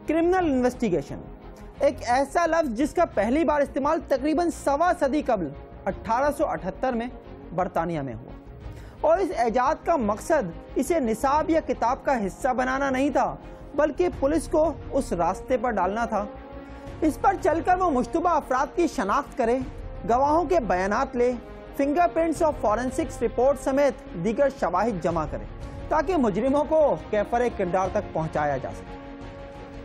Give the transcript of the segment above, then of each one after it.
Criminal investigation, एक ऐसा लफ्ज जिसका पहली बार इस्तेमाल तकरीबन सवा सदी कबल 1878 में बरतानिया में हुआ और इस ऐजाद का मकसद इसे निसाब या किताब का हिस्सा बनाना नहीं था, बल्कि पुलिस को उस रास्ते पर डालना था। इस पर चलकर वो मुश्तबा अफराद की शनाख्त करे, गवाहों के बयानात ले, फिंगरप्रिंट्स और फॉरेंसिक्स रिपोर्ट समेत दीगर शवाहिद जमा करे ताकि मुजरिमों को कैफरे किरदार तक पहुंचाया जा सके।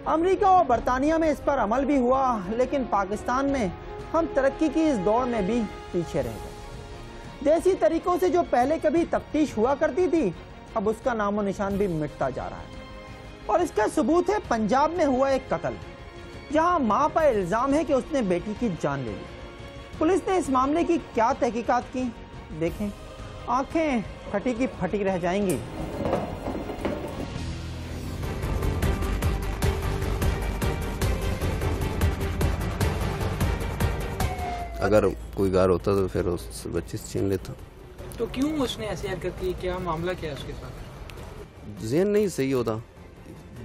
अमेरिका और बरतानिया में इस पर अमल भी हुआ, लेकिन पाकिस्तान में हम तरक्की की इस दौड़ में भी पीछे रह गए। देसी तरीकों से जो पहले कभी तफ्तीश हुआ करती थी, अब उसका नामो निशान भी मिटता जा रहा है। और इसका सबूत है पंजाब में हुआ एक कत्ल, जहां मां पर इल्जाम है कि उसने बेटी की जान ले ली। पुलिस ने इस मामले की क्या तहकीकात की, देखें, आंखें फटी की फटी रह जाएंगी। अगर कोई गार होता तो फिर उस बच्चे से छीन लेता। तो क्यों उसने ऐसी हरकत की? क्या मामला क्या है उसके साथ? ज़हन नहीं सही होता,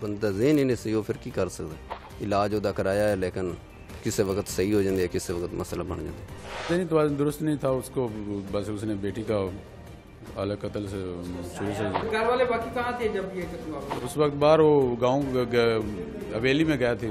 बंदा ज़हन ही नहीं सही हो फिर की कर सकता। इलाज उदा कराया है, लेकिन किसी वक्त सही हो जाते, किसी वक्त मसला बन जाता। नहीं तो दुरुस्त नहीं था उसको, बस उसने बेटी का अलग कत्ल से शुरू से। घर वाले बाकी कहाँ थे जब ये कत्ल हुआ? उस वक्त बाहर वो गांव हवेली में गए थे।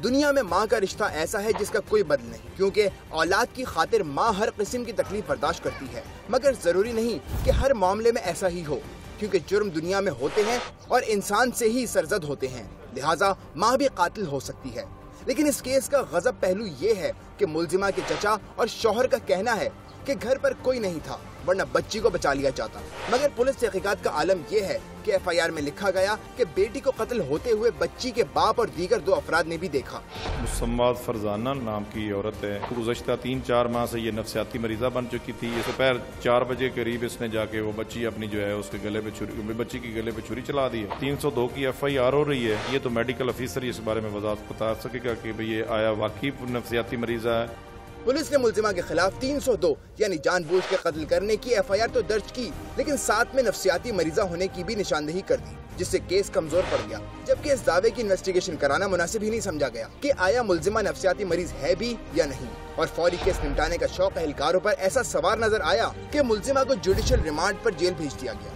दुनिया में माँ का रिश्ता ऐसा है जिसका कोई बदल नहीं, क्योंकि औलाद की खातिर माँ हर किस्म की तकलीफ बर्दाश्त करती है। मगर जरूरी नहीं कि हर मामले में ऐसा ही हो, क्योंकि जुर्म दुनिया में होते हैं और इंसान से ही सरजद होते हैं, लिहाजा माँ भी कातिल हो सकती है। लेकिन इस केस का गजब पहलू ये है कि मुलजिमा के चचा और शौहर का कहना है कि घर पर कोई नहीं था, वरना बच्ची को बचा लिया जाता। मगर पुलिस तहकीकात का आलम यह है कि एफआईआर में लिखा गया कि बेटी को कत्ल होते हुए बच्ची के बाप और दीगर 2 अफराद ने भी देखा। मुसम्माद फरजाना नाम की औरत है, गुज़श्ता 3-4 माह से ये नफसियाती मरीजा बन चुकी थी। ये दोपहर 4 बजे करीब इसने जाके वो बच्ची अपनी जो है उसके गले पे बच्ची के गले पे छुरी चला दी है। 302 की एफआईआर हो रही है। ये तो मेडिकल ऑफिसर इस बारे में वजाहत बता सकेगा कि भाई ये आया वाकई नफसियाती मरीजा है। पुलिस ने मुलजिमा के खिलाफ 302 यानी जानबूझ के कत्ल करने की एफआईआर तो दर्ज की, लेकिन साथ में नफसियाती मरीजा होने की भी निशानदेही कर दी, जिससे केस कमजोर पड़ गया। जबकि इस दावे की इन्वेस्टिगेशन कराना मुनासिब ही नहीं समझा गया कि आया मुलजिमा नफसियाती मरीज है भी या नहीं। और फौरी केस निपटाने का शौक एहलकारों पर ऐसा सवार नजर आया कि मुलजिमा को जुडिशियल रिमांड पर जेल भेज दिया गया।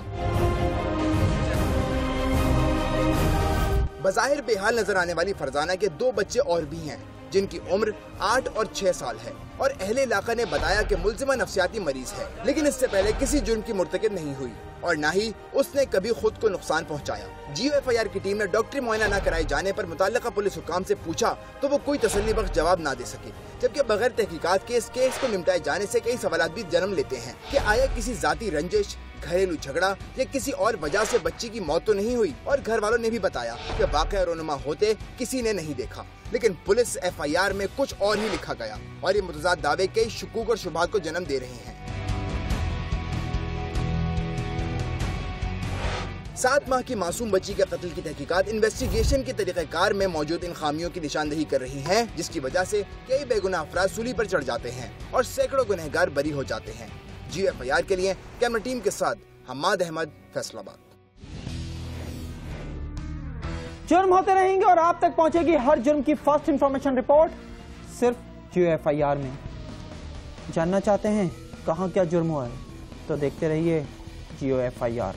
बज़ाहिर बेहाल नजर आने वाली फरजाना के 2 बच्चे और भी हैं, जिनकी उम्र 8 और 6 साल है, और अहले इलाका ने बताया कि मुलजिमा नफसियाती मरीज है, लेकिन इससे पहले किसी जुर्म की मुर्तकिब नहीं हुई और न ही उसने कभी खुद को नुकसान पहुंचाया। जीओएफआईआर की टीम ने डॉक्टरी मुआयना न कराए जाने पर मुतल्लिका पुलिस हुकाम से पूछा तो वो कोई तसल्लीबख्श जवाब ना दे सके, जबकि बगैर तहकीकात के इस केस को निपटाए जाने से कई सवालात भी जन्म लेते हैं कि आया किसी जाती रंजिश, घरेलू झगड़ा या किसी और वजह से बच्ची की मौत तो नहीं हुई। और घर वालों ने भी बताया कि वाक़या रोनुमा होते किसी ने नहीं देखा, लेकिन पुलिस एफआईआर में कुछ और ही लिखा गया और ये मुतज़ाद दावे कई शुकूक और शुबहात को जन्म दे रहे हैं। 7 माह की मासूम बच्ची के कत्ल की तहकीकात इन्वेस्टिगेशन के तरीक़ेकार में मौजूद इन खामियों की निशानदेही कर रही हैं, जिसकी वजह से कई बेगुनाह अफराद सूली पर चढ़ जाते हैं और सैकड़ों गुनहगार बरी हो जाते हैं। जीओएफआईआर के लिए कैमरा टीम के साथ हम्माद अहमद, फैसलाबाद। जुर्म होते रहेंगे और आप तक पहुंचेगी हर जुर्म की फर्स्ट इंफॉर्मेशन रिपोर्ट सिर्फ जीओएफआईआर में। जानना चाहते हैं कहां क्या जुर्म हुआ है तो देखते रहिए जीओएफआईआर।